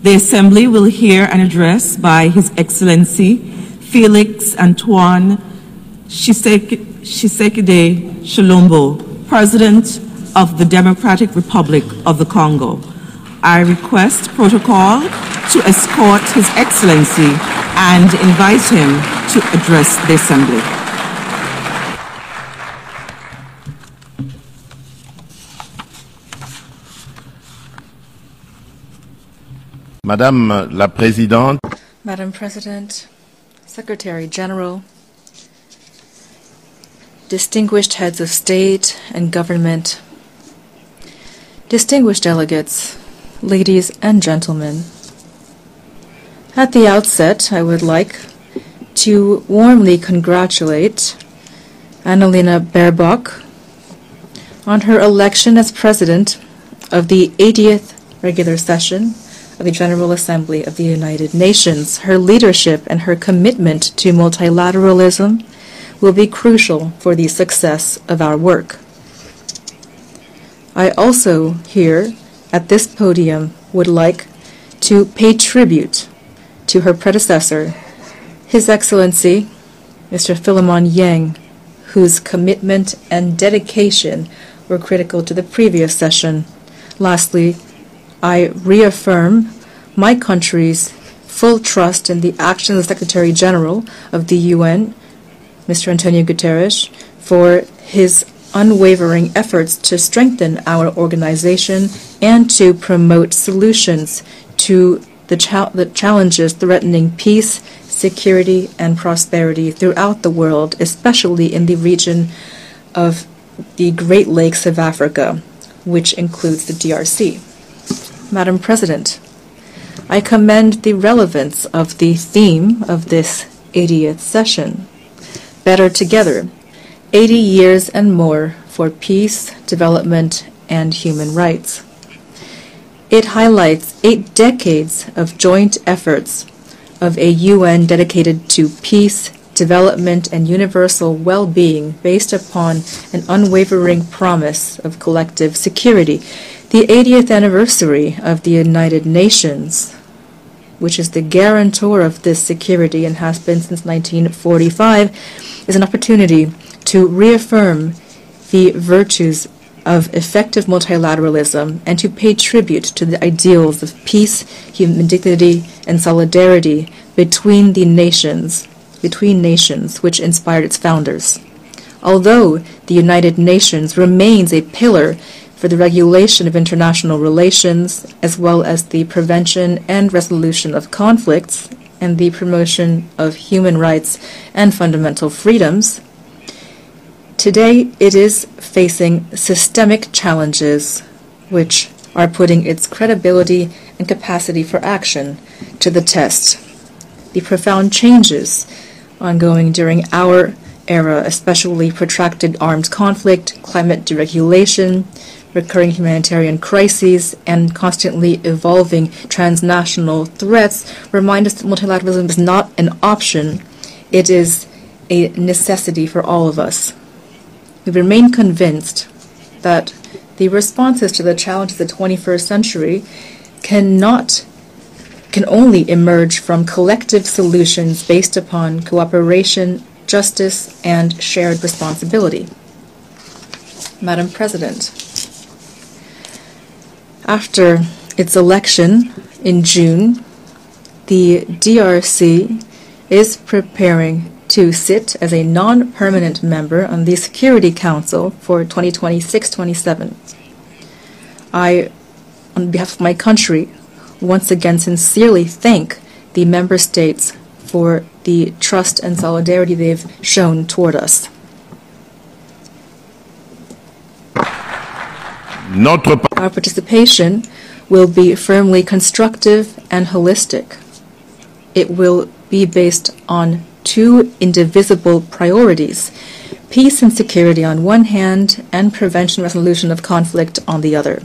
The Assembly will hear an address by His Excellency Félix Antoine Tshisekedi Chilombo, President of the Democratic Republic of the Congo. I request protocol to escort His Excellency and invite him to address the Assembly. Madame la Présidente, Madam President, Secretary General, distinguished heads of state and government, distinguished delegates, ladies and gentlemen. At the outset, I would like to warmly congratulate Annalena Baerbock on her election as President of the 80th regular session of the General Assembly of the United Nations. Her leadership and her commitment to multilateralism will be crucial for the success of our work. I also here at this podium would like to pay tribute to her predecessor, His Excellency Mr. Philemon Yang, whose commitment and dedication were critical to the previous session. Lastly, I reaffirm my country's full trust in the actions of the Secretary General of the UN, Mr. Antonio Guterres, for his unwavering efforts to strengthen our organization and to promote solutions to the challenges threatening peace, security, and prosperity throughout the world, especially in the region of the Great Lakes of Africa, which includes the DRC. Madam President, I commend the relevance of the theme of this 80th session, Better Together, 80 years and more for peace, development, and human rights. It highlights 8 decades of joint efforts of a UN dedicated to peace, development, and universal well-being based upon an unwavering promise of collective security. The 80th anniversary of the United Nations, which is the guarantor of this security and has been since 1945, is an opportunity to reaffirm the virtues of effective multilateralism and to pay tribute to the ideals of peace, human dignity, and solidarity between nations, which inspired its founders. Although the United Nations remains a pillar for the regulation of international relations, as well as the prevention and resolution of conflicts, and the promotion of human rights and fundamental freedoms, today it is facing systemic challenges which are putting its credibility and capacity for action to the test. The profound changes ongoing during our era, especially protracted armed conflict, climate deregulation, recurring humanitarian crises, and constantly evolving transnational threats, remind us that multilateralism is not an option, it is a necessity for all of us. We remain convinced that the responses to the challenges of the 21st century can only emerge from collective solutions based upon cooperation, justice, and shared responsibility. Madam President, after its election in June, the DRC is preparing to sit as a non-permanent member on the Security Council for 2026-27. I, on behalf of my country, once again sincerely thank the member states for the trust and solidarity they've shown toward us. Our participation will be firmly constructive and holistic. It will be based on 2 indivisible priorities: peace and security on one hand, and prevention and resolution of conflict on the other.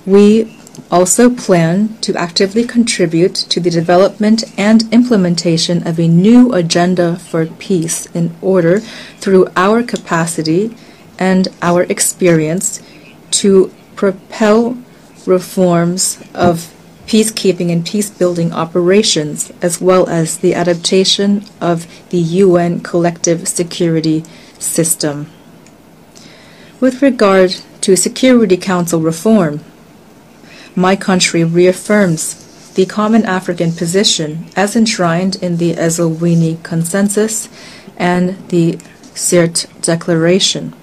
We also plan to actively contribute to the development and implementation of a new agenda for peace in order, through our capacity and our experience, to propel reforms of peacekeeping and peace-building operations, as well as the adaptation of the UN collective security system. With regard to Security Council reform, my country reaffirms the common African position as enshrined in the Eswatini Consensus and the CERT Declaration.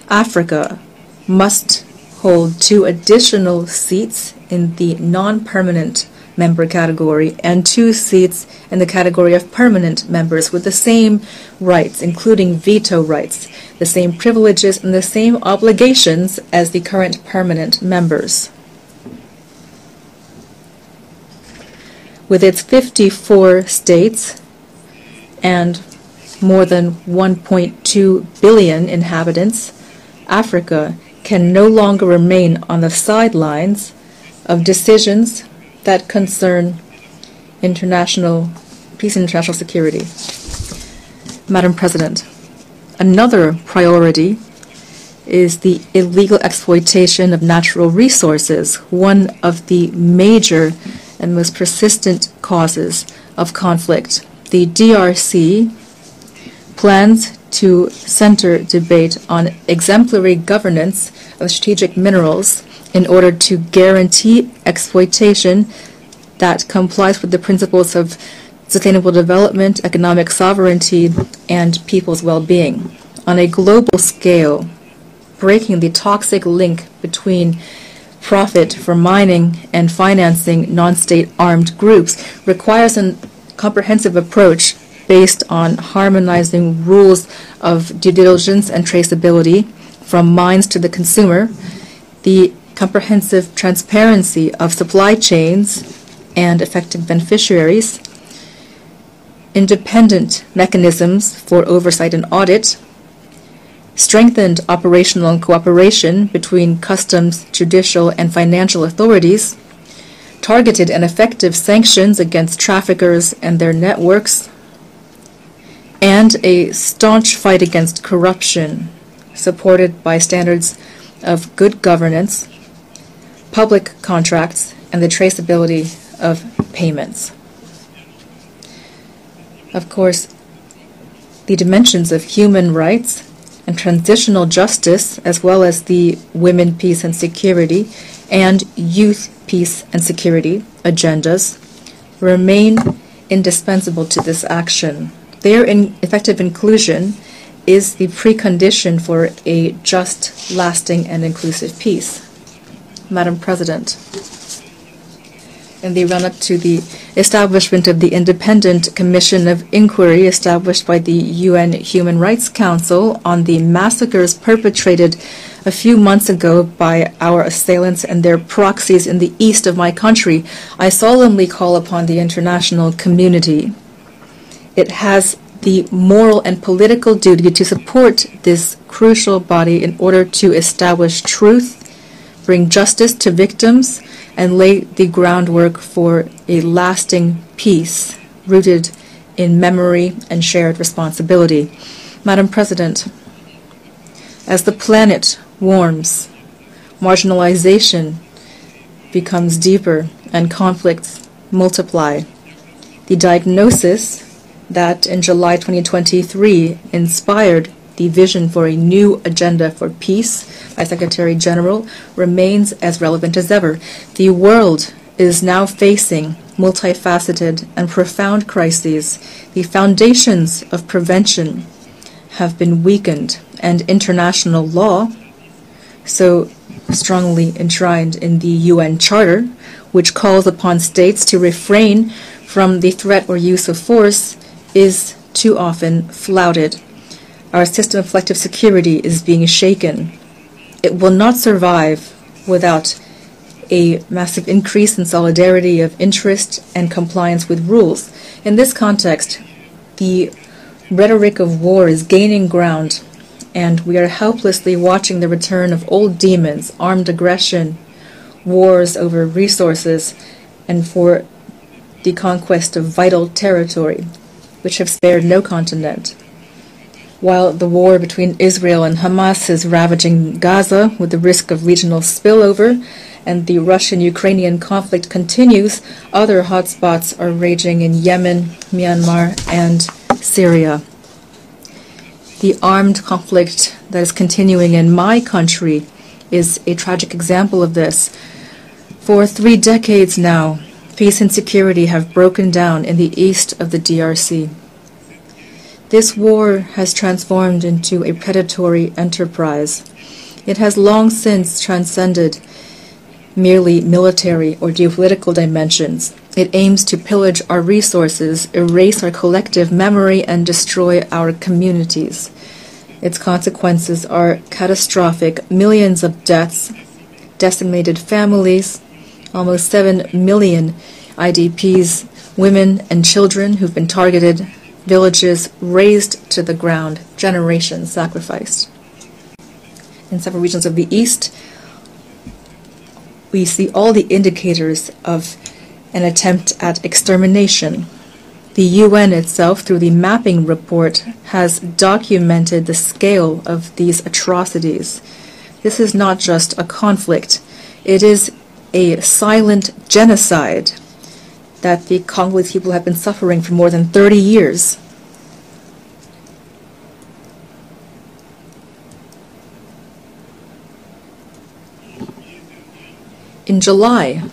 Africa must hold 2 additional seats in the non-permanent member category and 2 seats in the category of permanent members with the same rights, including veto rights, the same privileges and the same obligations as the current permanent members. With its 54 states and more than 1.2 billion inhabitants, Africa can no longer remain on the sidelines of decisions that concern international peace and international security. Madam President, another priority is the illegal exploitation of natural resources, one of the major and most persistent causes of conflict. The DRC plans to center debate on exemplary governance of strategic minerals in order to guarantee exploitation that complies with the principles of sustainable development, economic sovereignty, and people's well-being. On a global scale, breaking the toxic link between profit for mining and financing non-state armed groups requires a comprehensive approach based on harmonizing rules of due diligence and traceability from mines to the consumer, the comprehensive transparency of supply chains and effective beneficiaries, independent mechanisms for oversight and audit, strengthened operational cooperation between customs, judicial, and financial authorities, targeted and effective sanctions against traffickers and their networks, and a staunch fight against corruption, supported by standards of good governance, public contracts, and the traceability of payments. Of course, the dimensions of human rights and transitional justice, as well as the women, peace, and security, and youth, peace, and security agendas, remain indispensable to this action. Their effective inclusion is the precondition for a just, lasting, and inclusive peace. Madam President, in the run-up to the establishment of the Independent Commission of Inquiry established by the UN Human Rights Council on the massacres perpetrated a few months ago by our assailants and their proxies in the east of my country, I solemnly call upon the international community. It has the moral and political duty to support this crucial body in order to establish truth, bring justice to victims, and lay the groundwork for a lasting peace rooted in memory and shared responsibility. Madam President, as the planet warms, marginalization becomes deeper and conflicts multiply. The diagnosis that in July 2023 inspired the vision for a new agenda for peace by Secretary General remains as relevant as ever. The world is now facing multifaceted and profound crises. The foundations of prevention have been weakened, and international law, so strongly enshrined in the UN Charter, which calls upon states to refrain from the threat or use of force, is too often flouted. Our system of collective security is being shaken. It will not survive without a massive increase in solidarity of interest and compliance with rules. In this context, the rhetoric of war is gaining ground, and we are helplessly watching the return of old demons, armed aggression, wars over resources, and for the conquest of vital territory, which have spared no continent. While the war between Israel and Hamas is ravaging Gaza with the risk of regional spillover, and the Russian-Ukrainian conflict continues, other hotspots are raging in Yemen, Myanmar, and Syria. The armed conflict that is continuing in my country is a tragic example of this. For 3 decades now, peace and security have broken down in the east of the DRC. This war has transformed into a predatory enterprise. It has long since transcended merely military or geopolitical dimensions. It aims to pillage our resources, erase our collective memory, and destroy our communities. Its consequences are catastrophic: millions of deaths, decimated families, almost 7 million IDPs, women and children who've been targeted, villages razed to the ground, generations sacrificed. In several regions of the East, we see all the indicators of an attempt at extermination. The UN itself, through the mapping report, has documented the scale of these atrocities. This is not just a conflict. It is a silent genocide that the Congolese people have been suffering for more than 30 years. In July,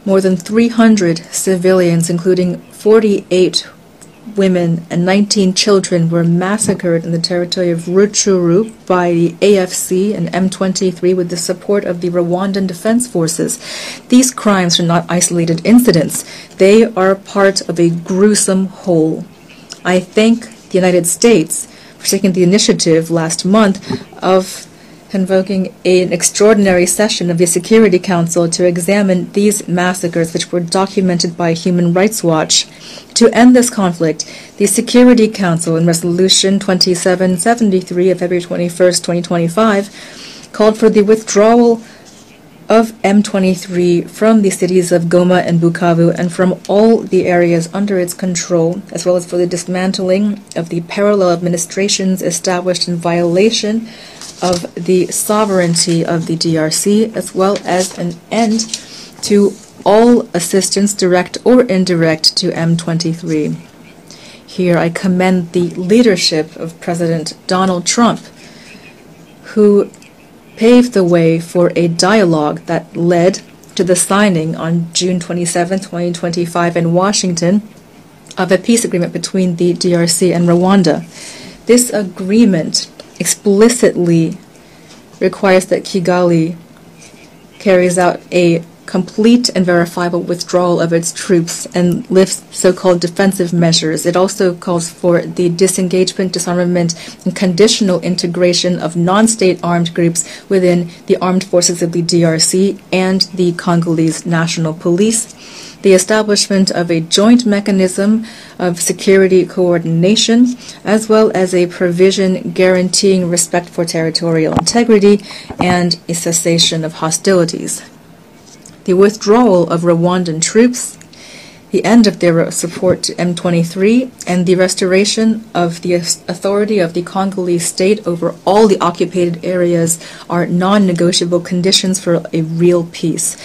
more than 300 civilians, including 48 women and 19 children, were massacred in the territory of Rutshuru by the AFC and M23 with the support of the Rwandan Defense Forces. These crimes are not isolated incidents. They are part of a gruesome whole. I thank the United States for taking the initiative last month of convoking an extraordinary session of the Security Council to examine these massacres, which were documented by Human Rights Watch. To end this conflict, the Security Council, in Resolution 2773 of February 21st, 2025, called for the withdrawal of M23 from the cities of Goma and Bukavu and from all the areas under its control, as well as for the dismantling of the parallel administrations established in violation of the sovereignty of the DRC, as well as an end to all assistance, direct or indirect, to M23. Here I commend the leadership of President Donald Trump, who paved the way for a dialogue that led to the signing on June 27, 2025 in Washington of a peace agreement between the DRC and Rwanda. This agreement explicitly requires that Kigali carries out a complete and verifiable withdrawal of its troops and lifts so-called defensive measures. It also calls for the disengagement, disarmament, and conditional integration of non-state armed groups within the armed forces of the DRC and the Congolese National Police, the establishment of a joint mechanism of security coordination, as well as a provision guaranteeing respect for territorial integrity and a cessation of hostilities. The withdrawal of Rwandan troops, the end of their support to M23, and the restoration of the authority of the Congolese state over all the occupied areas are non-negotiable conditions for a real peace.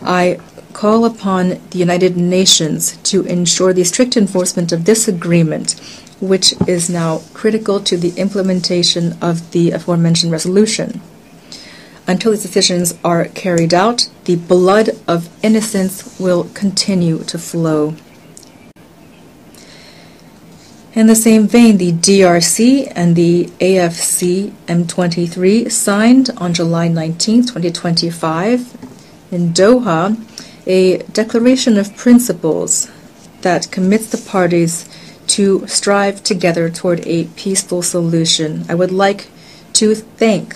I call upon the United Nations to ensure the strict enforcement of this agreement, which is now critical to the implementation of the aforementioned resolution. Until these decisions are carried out, the blood of innocents will continue to flow. In the same vein, the DRC and the AFC M23 signed on July 19, 2025, in Doha, a declaration of principles that commits the parties to strive together toward a peaceful solution. I would like to thank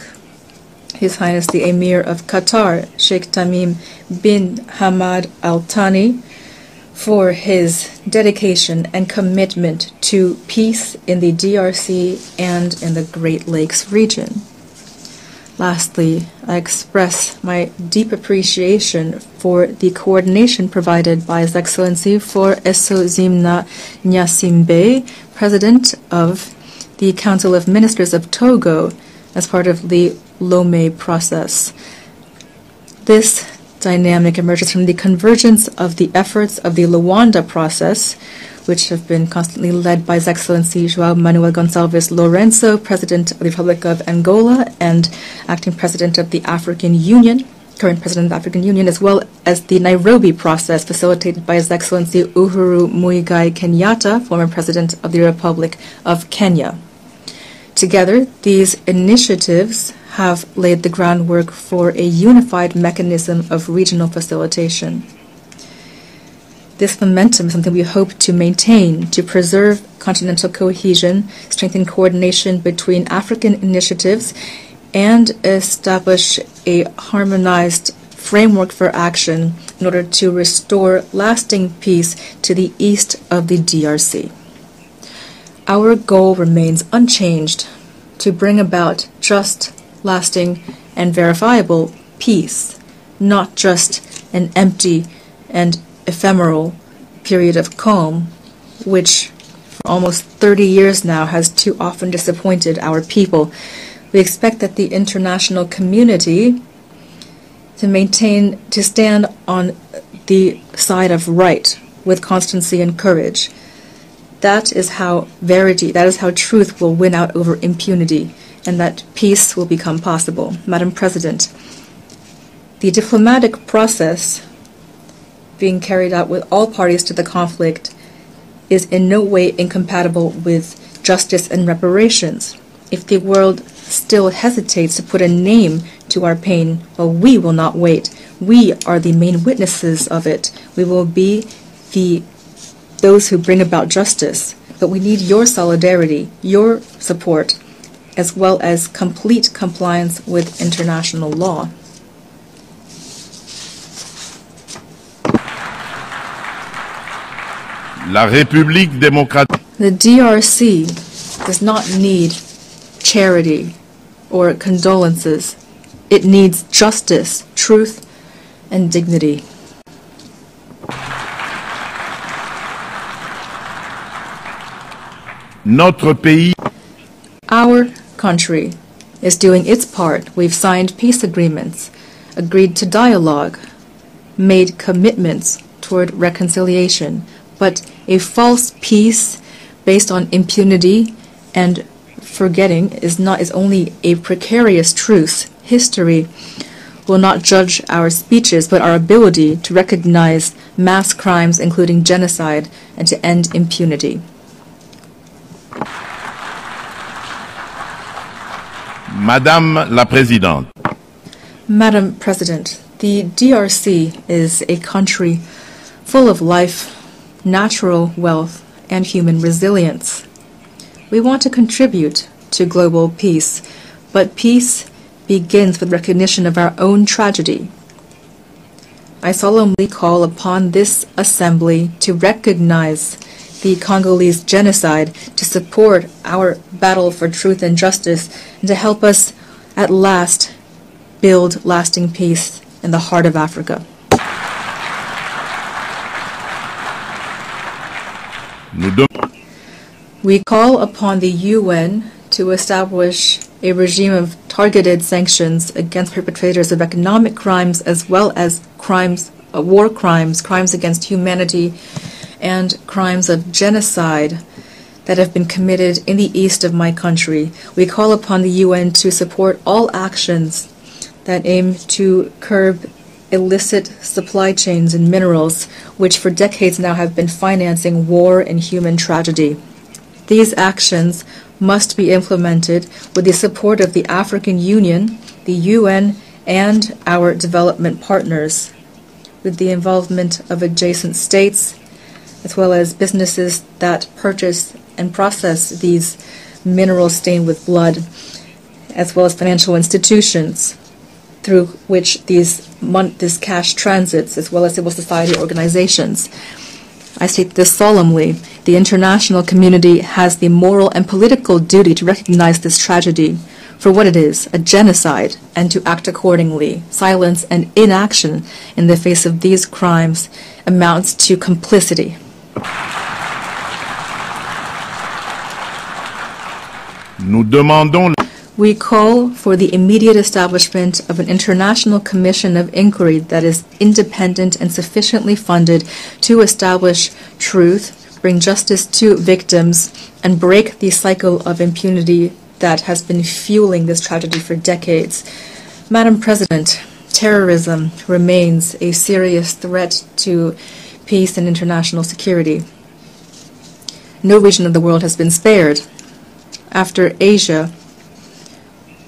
His Highness the Emir of Qatar, Sheikh Tamim bin Hamad Al Thani, for his dedication and commitment to peace in the DRC and in the Great Lakes region. Lastly, I express my deep appreciation for the coordination provided by His Excellency for Eso Zimna Nyasimbe, President of the Council of Ministers of Togo as part of the Lomé process. This dynamic emerges from the convergence of the efforts of the Luanda process, which have been constantly led by His Excellency João Manuel Gonçalves Lourenço, President of the Republic of Angola and acting President of the African Union, current President of the African Union, as well as the Nairobi process facilitated by His Excellency Uhuru Muigai Kenyatta, former President of the Republic of Kenya. Together, these initiatives have laid the groundwork for a unified mechanism of regional facilitation. This momentum is something we hope to maintain to preserve continental cohesion, strengthen coordination between African initiatives, and establish a harmonized framework for action in order to restore lasting peace to the east of the DRC. Our goal remains unchanged: to bring about just, lasting, and verifiable peace, not just an empty and ephemeral period of calm, which for almost 30 years now has too often disappointed our people. We expect that the international community to stand on the side of right with constancy and courage. That is how truth will win out over impunity, and that peace will become possible. Madam President, the diplomatic process being carried out with all parties to the conflict is in no way incompatible with justice and reparations. If the world still hesitates to put a name to our pain, well, we will not wait. We are the main witnesses of it. We will be those who bring about justice. But we need your solidarity, your support, as well as complete compliance with international law. La République démocratique. The DRC does not need charity or condolences. It needs justice, truth, and dignity. Notre pays. Our country is doing its part. We've signed peace agreements, agreed to dialogue, made commitments toward reconciliation. But a false peace based on impunity and forgetting is only a precarious truce. History will not judge our speeches, but our ability to recognize mass crimes, including genocide, and to end impunity. Madame la Présidente. Madam President, the DRC is a country full of life, natural wealth, and human resilience. We want to contribute to global peace, but peace begins with recognition of our own tragedy. I solemnly call upon this Assembly to recognize the Congolese genocide, to support our battle for truth and justice, and to help us at last build lasting peace in the heart of Africa. We call upon the UN to establish a regime of targeted sanctions against perpetrators of economic crimes as well as war crimes, crimes against humanity, and crimes of genocide that have been committed in the east of my country. We call upon the UN to support all actions that aim to curb illicit supply chains and minerals, which for decades now have been financing war and human tragedy. These actions must be implemented with the support of the African Union, the UN, and our development partners, with the involvement of adjacent states, as well as businesses that purchase and process these minerals stained with blood, as well as financial institutions through which this cash transits, as well as civil society organizations. I state this solemnly. The international community has the moral and political duty to recognize this tragedy for what it is, a genocide, and to act accordingly. Silence and inaction in the face of these crimes amounts to complicity. Nous demandons We call for the immediate establishment of an international commission of inquiry that is independent and sufficiently funded to establish truth, bring justice to victims, and break the cycle of impunity that has been fueling this tragedy for decades. Madam President, terrorism remains a serious threat to peace and international security. No region of the world has been spared. After Asia,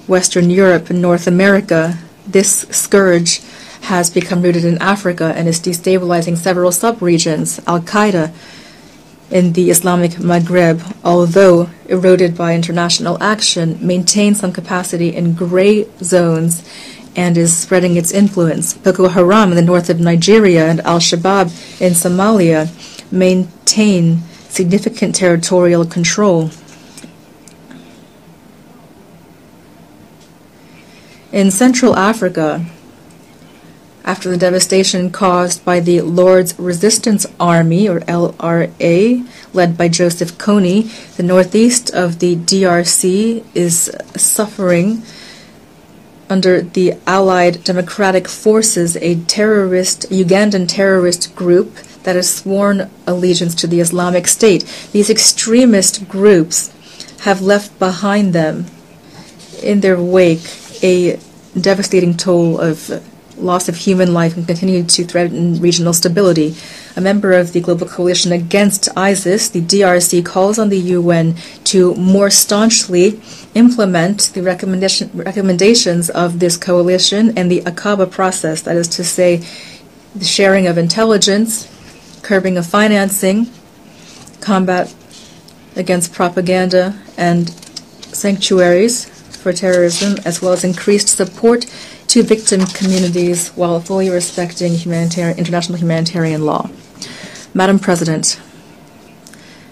Western Europe, and North America, this scourge has become rooted in Africa and is destabilizing several sub-regions. Al-Qaeda in the Islamic Maghreb, although eroded by international action, maintains some capacity in gray zones and is spreading its influence. Boko Haram in the north of Nigeria and Al-Shabaab in Somalia maintain significant territorial control. In Central Africa, after the devastation caused by the Lord's Resistance Army, or LRA, led by Joseph Kony, the northeast of the DRC is suffering under the Allied Democratic Forces, a Ugandan terrorist group that has sworn allegiance to the Islamic State. These extremist groups have left behind them in their wake a devastating toll of loss of human life and continue to threaten regional stability. A member of the Global Coalition Against ISIS, the DRC calls on the UN to more staunchly implement the recommendations of this coalition and the Akaba process, that is to say, the sharing of intelligence, curbing of financing, combat against propaganda and sanctuaries for terrorism, as well as increased support to victim communities while fully respecting international humanitarian law. Madam President,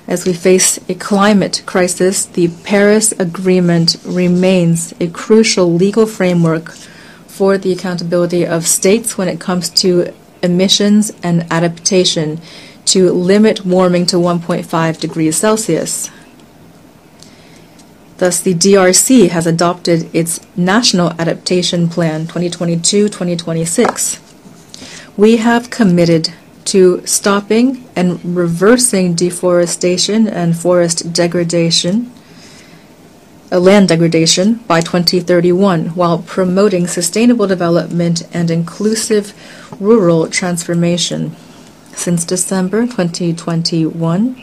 as we face a climate crisis, the Paris Agreement remains a crucial legal framework for the accountability of states when it comes to emissions and adaptation to limit warming to 1.5 degrees Celsius. Thus, the DRC has adopted its National Adaptation Plan 2022-2026. We have committed to stopping and reversing deforestation and forest degradation, land degradation by 2031, while promoting sustainable development and inclusive rural transformation. Since December 2021,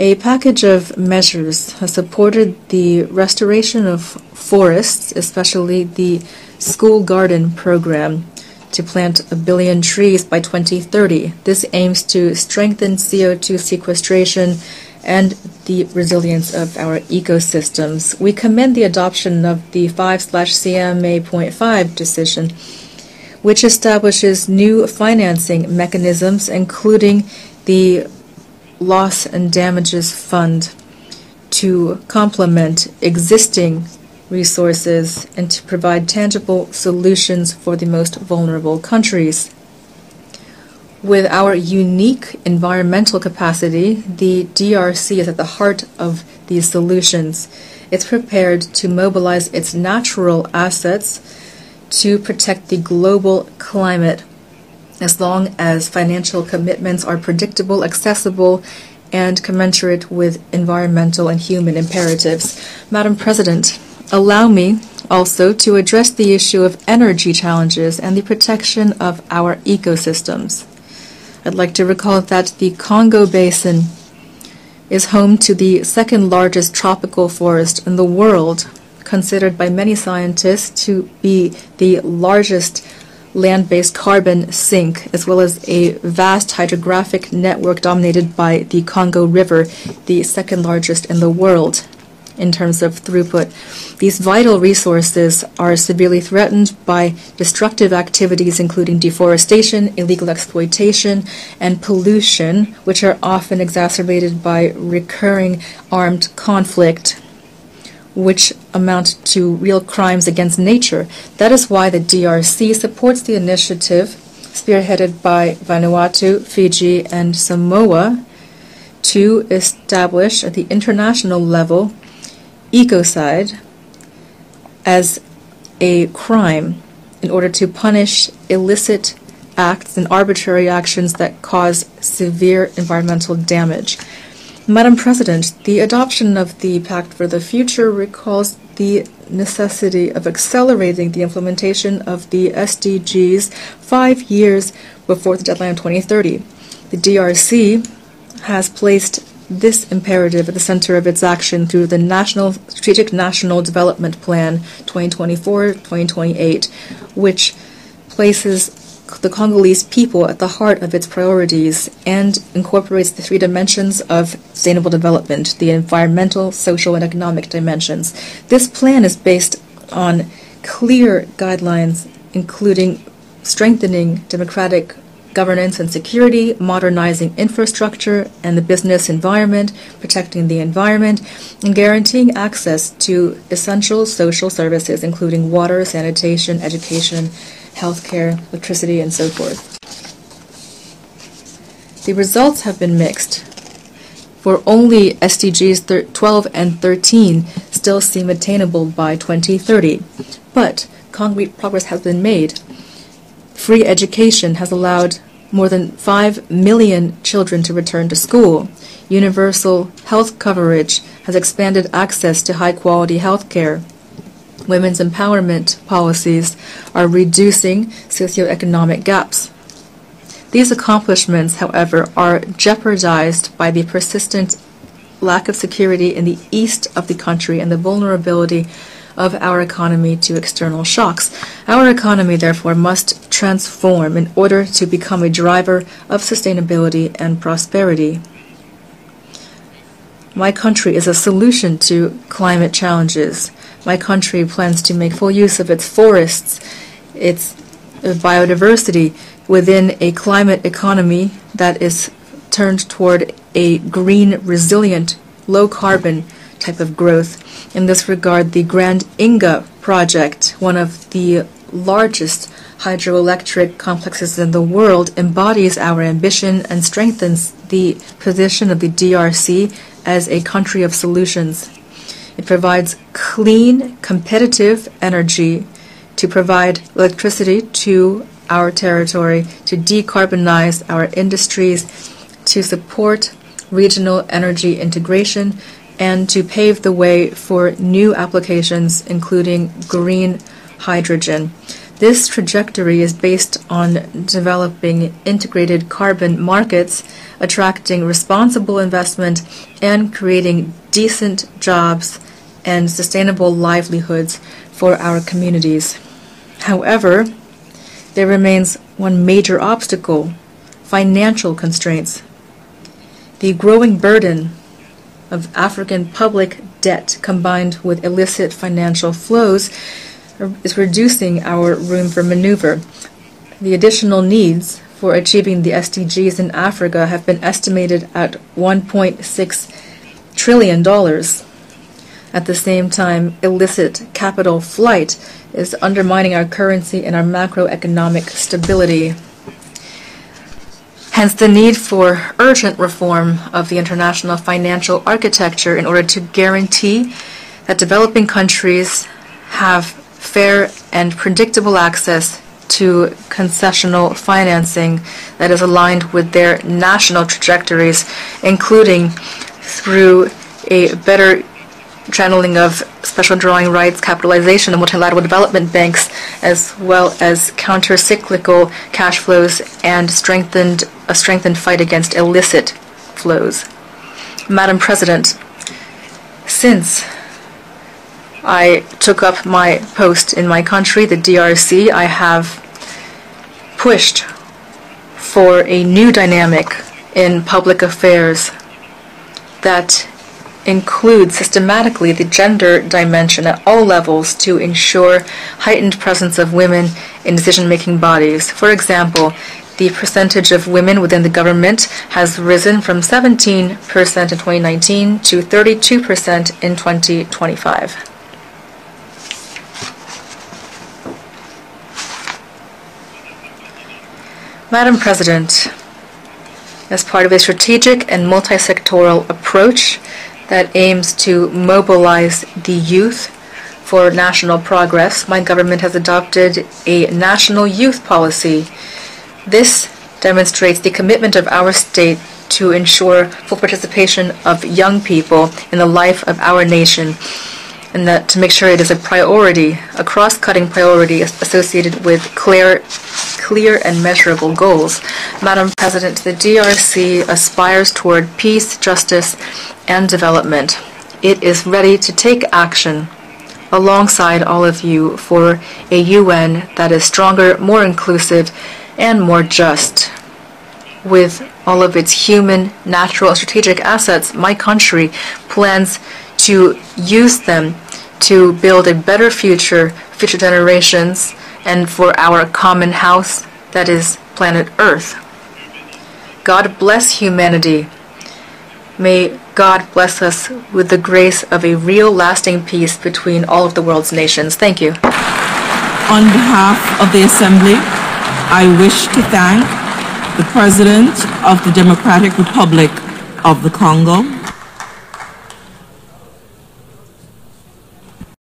a package of measures has supported the restoration of forests, especially the school garden program, to plant 1 billion trees by 2030. This aims to strengthen CO2 sequestration and the resilience of our ecosystems. We commend the adoption of the 5/CMA.5 decision, which establishes new financing mechanisms, including the Loss and Damages Fund, to complement existing resources and to provide tangible solutions for the most vulnerable countries. With our unique environmental capacity, the DRC is at the heart of these solutions. It's prepared to mobilize its natural assets to protect the global climate, as long as financial commitments are predictable, accessible, and commensurate with environmental and human imperatives. Madam President, allow me also to address the issue of energy challenges and the protection of our ecosystems. I'd like to recall that the Congo Basin is home to the second largest tropical forest in the world, considered by many scientists to be the largest land-based carbon sink, as well as a vast hydrographic network dominated by the Congo River, the second largest in the world in terms of throughput. These vital resources are severely threatened by destructive activities including deforestation, illegal exploitation, and pollution, which are often exacerbated by recurring armed conflict, which amount to real crimes against nature. That is why the DRC supports the initiative spearheaded by Vanuatu, Fiji, and Samoa to establish at the international level ecocide as a crime in order to punish illicit acts and arbitrary actions that cause severe environmental damage. Madam President, the adoption of the Pact for the Future recalls the necessity of accelerating the implementation of the SDGs 5 years before the deadline of 2030. The DRC has placed this imperative at the center of its action through the Strategic National Development Plan 2024-2028, which places the Congolese people at the heart of its priorities and incorporates the 3 dimensions of sustainable development, the environmental, social, and economic dimensions. This plan is based on clear guidelines, including strengthening democratic governance and security, modernizing infrastructure and the business environment, protecting the environment, and guaranteeing access to essential social services, including water, sanitation, education, healthcare, electricity, and so forth. The results have been mixed, for only SDGs 12 and 13 still seem attainable by 2030. But concrete progress has been made. Free education has allowed more than 5 million children to return to school. Universal health coverage has expanded access to high-quality health care. Women's empowerment policies are reducing socioeconomic gaps. These accomplishments, however, are jeopardized by the persistent lack of security in the east of the country and the vulnerability of our economy to external shocks. Our economy, therefore, must transform in order to become a driver of sustainability and prosperity. My country is a solution to climate challenges. My country plans to make full use of its forests, its biodiversity within a climate economy that is turned toward a green, resilient, low-carbon type of growth. In this regard, the Grand Inga project, one of the largest hydroelectric complexes in the world, embodies our ambition and strengthens the position of the DRC as a country of solutions. It provides clean, competitive energy to provide electricity to our territory, to decarbonize our industries, to support regional energy integration, and to pave the way for new applications, including green hydrogen. This trajectory is based on developing integrated carbon markets, attracting responsible investment, and creating decent jobs and sustainable livelihoods for our communities. However, there remains one major obstacle: financial constraints. The growing burden of African public debt combined with illicit financial flows is reducing our room for maneuver. The additional needs for achieving the SDGs in Africa have been estimated at $1.6 trillion. At the same time, illicit capital flight is undermining our currency and our macroeconomic stability. Hence the need for urgent reform of the international financial architecture in order to guarantee that developing countries have fair and predictable access to concessional financing that is aligned with their national trajectories, including through a better channeling of special drawing rights, capitalization of multilateral development banks, as well as counter-cyclical cash flows and a strengthened fight against illicit flows. Madam President, since I took up my post in my country, the DRC, I have pushed for a new dynamic in public affairs that includes systematically the gender dimension at all levels to ensure heightened presence of women in decision-making bodies. For example, the percentage of women within the government has risen from 17% in 2019 to 32% in 2025. Madam President, as part of a strategic and multi-sectoral approach, that aims to mobilize the youth for national progress. My government has adopted a national youth policy. This demonstrates the commitment of our state to ensure full participation of young people in the life of our nation, and that to make sure it is a priority, a cross-cutting priority associated with clear and measurable goals. Madam President, the DRC aspires toward peace, justice, and development. It is ready to take action alongside all of you for a UN that is stronger, more inclusive, and more just. With all of its human, natural, and strategic assets, my country plans to use them to build a better future, future generations, and for our common house, that is planet Earth. God bless humanity. May God bless us with the grace of a real lasting peace between all of the world's nations. Thank you. On behalf of the Assembly, I wish to thank the President of the Democratic Republic of the Congo,